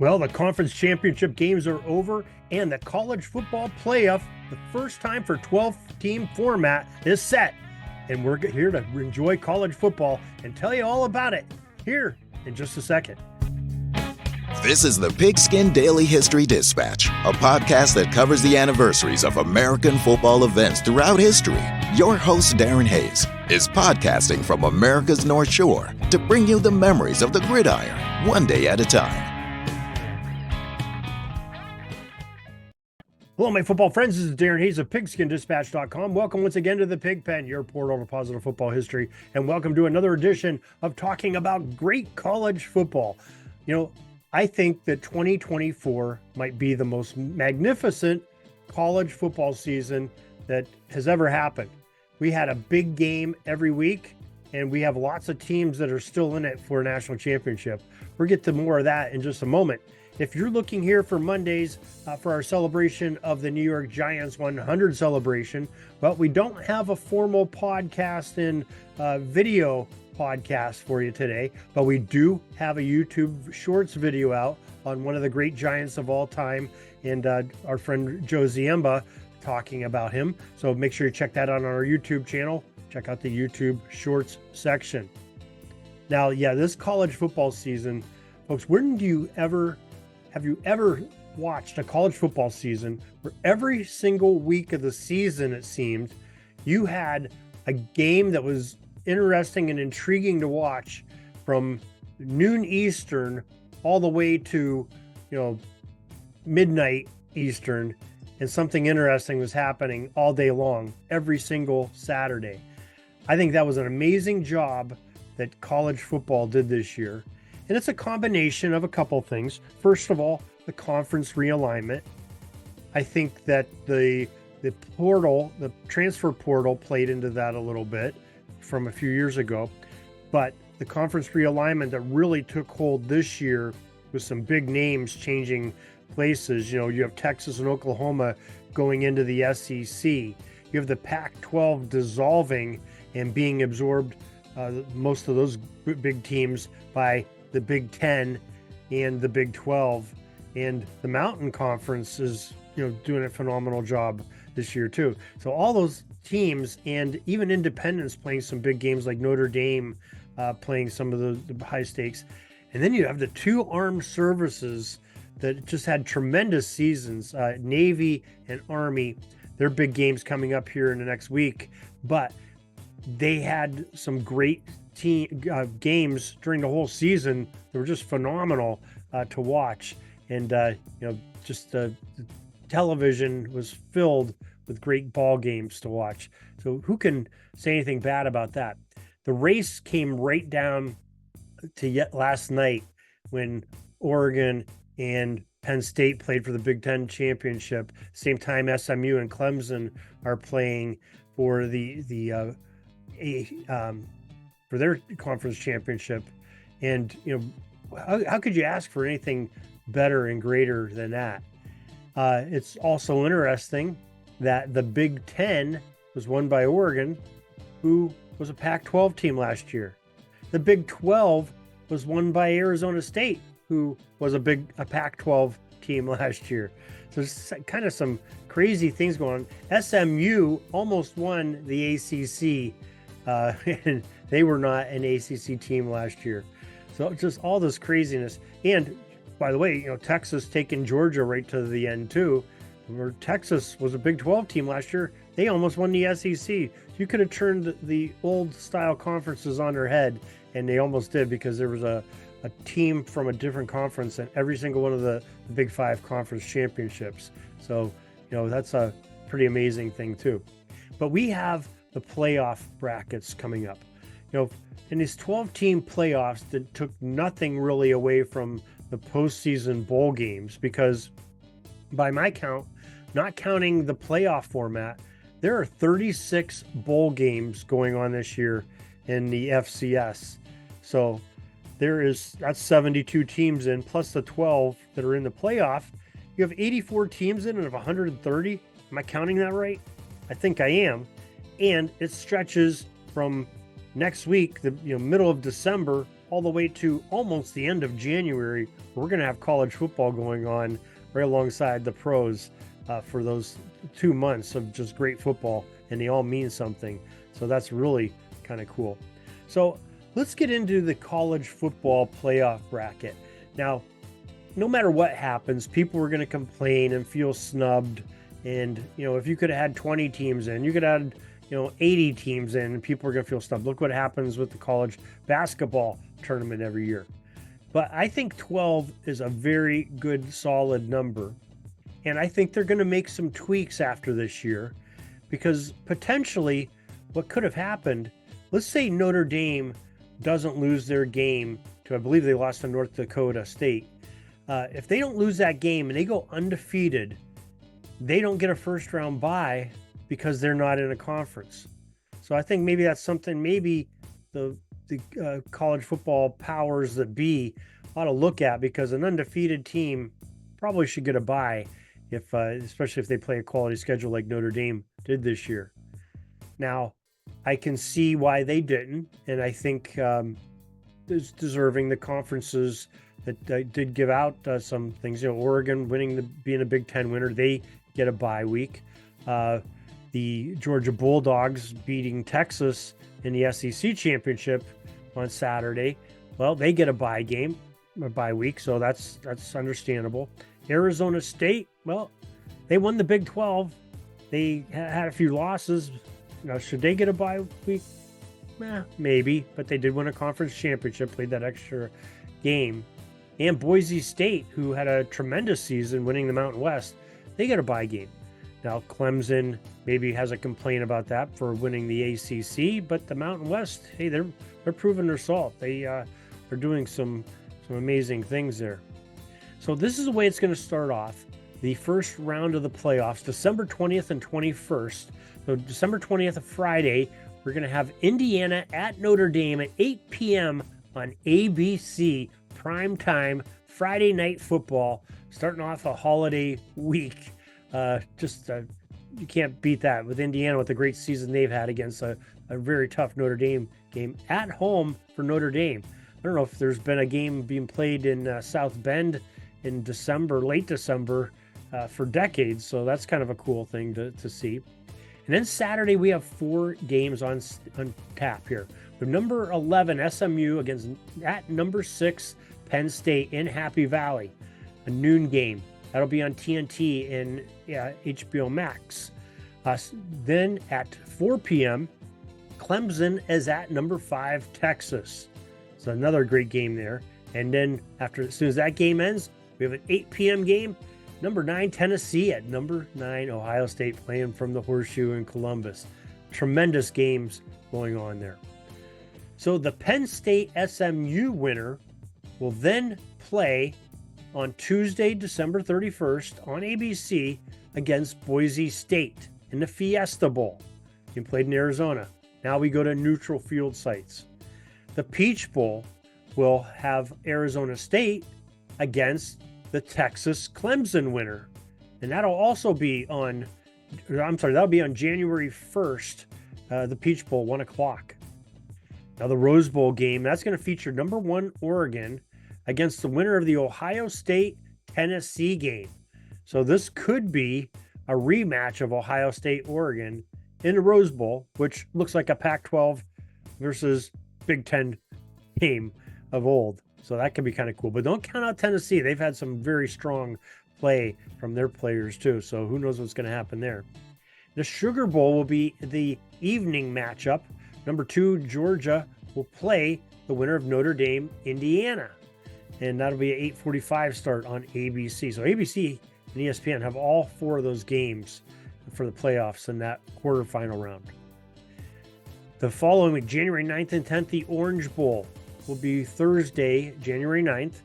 Well, the conference championship games are over, and the college football playoff, the first time for 12-team format, is set. And we're here to enjoy college football and tell you all about it here in just a second. This is the Pigskin Daily History Dispatch, a podcast that covers the anniversaries of American football events throughout history. Your host, Darin Hayes, is podcasting from America's North Shore to bring you the memories of the gridiron, one day at a time. Hello, my football friends. This is Darin Hayes of PigskinDispatch.com. Welcome once again to the Pig Pen, your portal to positive football history, and welcome to another edition of talking about great college football. You know, I think that 2024 might be the most magnificent college football season that has ever happened. We had a big game every week, and we have lots of teams that are still in it for a national championship. We'll get to more of that in just a moment. If you're looking here for Mondays for our celebration of the New York Giants 100 celebration, well, we don't have a formal podcast and video podcast for you today, but we do have a YouTube Shorts video out on one of the great Giants of all time, and our friend Joe Ziemba talking about him. So make sure you check that out on our YouTube channel. Check out the YouTube Shorts section. Now, yeah, this college football season, folks, have you ever watched a college football season where every single week of the season, it seemed, you had a game that was interesting and intriguing to watch from noon Eastern all the way to, midnight Eastern, and something interesting was happening all day long, every single Saturday. I think that was an amazing job that college football did this year. And it's a combination of a couple things. First of all, the conference realignment. I think that the transfer portal played into that a little bit from a few years ago. But the conference realignment that really took hold this year with some big names changing places. You have Texas and Oklahoma going into the SEC. You have the Pac-12 dissolving and being absorbed, most of those big teams, by the Big Ten and the Big 12, and the Mountain Conference is, doing a phenomenal job this year too. So all those teams and even independents playing some big games like Notre Dame, playing some of the high stakes. And then you have the two armed services that just had tremendous seasons, Navy and Army. Their big games coming up here in the next week, but they had some great games during the whole season. They were just phenomenal to watch, and the television was filled with great ball games to watch. So who can say anything bad about that? The race came right down to last night when Oregon and Penn State played for the Big Ten championship. Same time SMU and Clemson are playing for for their conference championship. And, how could you ask for anything better and greater than that? It's also interesting that the Big Ten was won by Oregon, who was a Pac-12 team last year. The Big 12 was won by Arizona State, who was a Pac-12 team last year. So there's kind of some crazy things going on. SMU almost won the ACC, and they were not an ACC team last year. So just all this craziness. And by the way, Texas taking Georgia right to the end too. Where Texas was a Big 12 team last year, they almost won the SEC. You could have turned the old style conferences on their head, and they almost did, because there was a team from a different conference in every single one of the Big Five conference championships. So, that's a pretty amazing thing too. But we have the playoff brackets coming up. In these 12-team playoffs that took nothing really away from the postseason bowl games, because by my count, not counting the playoff format, there are 36 bowl games going on this year in the FCS. So that's 72 teams in, plus the 12 that are in the playoff. You have 84 teams in, and of 130. Am I counting that right? I think I am. And it stretches from next week, the middle of December, all the way to almost the end of January. We're going to have college football going on right alongside the pros for those 2 months of just great football, and they all mean something. So that's really kind of cool. So let's get into the college football playoff bracket. Now, no matter what happens, people are going to complain and feel snubbed. And, if you could have had 20 teams in, you could have had, 80 teams in, and people are going to feel snubbed. Look what happens with the college basketball tournament every year. But I think 12 is a very good, solid number. And I think they're going to make some tweaks after this year, because potentially what could have happened, let's say Notre Dame doesn't lose their game to, I believe they lost to North Dakota State. If they don't lose that game and they go undefeated, they don't get a first round bye because they're not in a conference. So I think maybe that's something maybe the college football powers that be ought to look at, because an undefeated team probably should get a bye, especially if they play a quality schedule like Notre Dame did this year. Now, I can see why they didn't, and I think it's deserving. The conferences that did give out some things, Oregon being a Big Ten winner, they get a bye week. The Georgia Bulldogs beating Texas in the SEC championship on Saturday, well, they get a bye week, so that's understandable. Arizona State, well, they won the Big 12. They had a few losses. Now, should they get a bye week? Maybe, but they did win a conference championship, played that extra game. And Boise State, who had a tremendous season winning the Mountain West, they get a bye game. Now, Clemson maybe has a complaint about that for winning the ACC, but the Mountain West, hey, they're proving their salt. They're doing some amazing things there. So this is the way it's going to start off. The first round of the playoffs, December 20th and 21st. So December 20th, a Friday, we're going to have Indiana at Notre Dame at 8 p.m. on ABC, primetime Friday night football, starting off a holiday week. You can't beat that with Indiana, with the great season they've had against a very tough Notre Dame game at home for Notre Dame. I don't know if there's been a game being played in South Bend in December, late December, for decades. So that's kind of a cool thing to see. And then Saturday, we have 4 games on tap here. The number 11 SMU at number 6 Penn State in Happy Valley, a noon game. That'll be on TNT and HBO Max. Then at 4 p.m., Clemson is at number 5 Texas. So another great game there. And then as soon as that game ends, we have an 8 p.m. game. Number 9 Tennessee at number 9 Ohio State, playing from the Horseshoe in Columbus. Tremendous games going on there. So the Penn State SMU winner will then play on Tuesday, December 31st on ABC against Boise State in the Fiesta Bowl. Being played in Arizona. Now we go to neutral field sites. The Peach Bowl will have Arizona State against the Texas Clemson winner. And that'll be on January 1st, the Peach Bowl, 1 o'clock. Now the Rose Bowl game, that's going to feature number 1 Oregon against the winner of the Ohio State-Tennessee game. So this could be a rematch of Ohio State-Oregon in the Rose Bowl, which looks like a Pac-12 versus Big Ten game of old. So that could be kind of cool. But don't count out Tennessee. They've had some very strong play from their players too. So who knows what's going to happen there. The Sugar Bowl will be the evening matchup. Number 2, Georgia will play the winner of Notre Dame, Indiana. And that'll be an 8:45 start on ABC. So ABC and ESPN have all 4 of those games for the playoffs in that quarterfinal round. The following week, January 9th and 10th, the Orange Bowl will be Thursday, January 9th,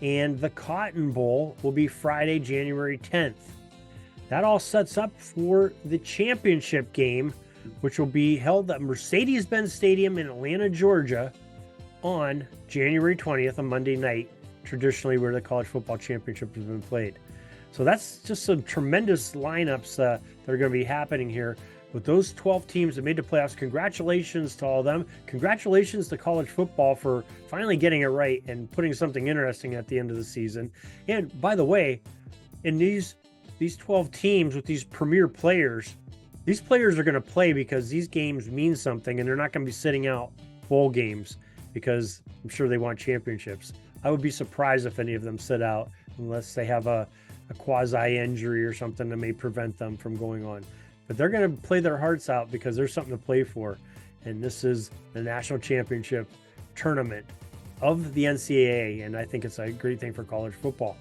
and the Cotton Bowl will be Friday, January 10th. That all sets up for the championship game, which will be held at Mercedes-Benz Stadium in Atlanta, Georgia, on January 20th, a Monday night, traditionally where the college football championship has been played. So that's just some tremendous lineups that are going to be happening here. with those 12 teams that made the playoffs. Congratulations to all of them. Congratulations to college football for finally getting it right and putting something interesting at the end of the season. And by the way, in these 12 teams with these premier players, these players are going to play because these games mean something, and they're not going to be sitting out bowl games because I'm sure they want championships. I would be surprised if any of them sit out unless they have a quasi injury or something that may prevent them from going on. But they're going to play their hearts out because there's something to play for. And this is the national championship tournament of the NCAA. And I think it's a great thing for college football.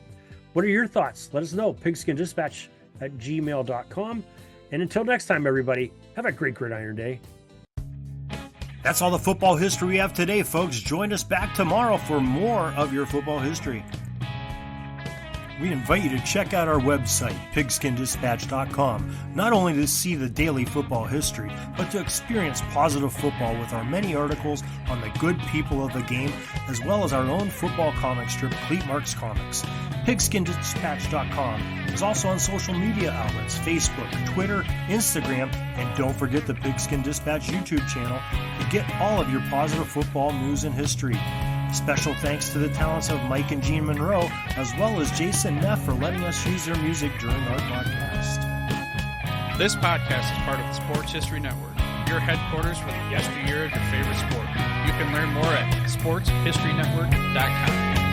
What are your thoughts? Let us know. pigskindispatch@gmail.com. And until next time, everybody, have a great Gridiron Day. That's all the football history we have today, folks. Join us back tomorrow for more of your football history. We invite you to check out our website, pigskindispatch.com, not only to see the daily football history, but to experience positive football with our many articles on the good people of the game, as well as our own football comic strip, Cleat Marks Comics. Pigskindispatch.com is also on social media outlets, Facebook, Twitter, Instagram, and don't forget the Pigskin Dispatch YouTube channel to get all of your positive football news and history. Special thanks to the talents of Mike and Gene Monroe, as well as Jason Neff for letting us use their music during our podcast. This podcast is part of the Sports History Network, your headquarters for the yesteryear of your favorite sport. You can learn more at sportshistorynetwork.com.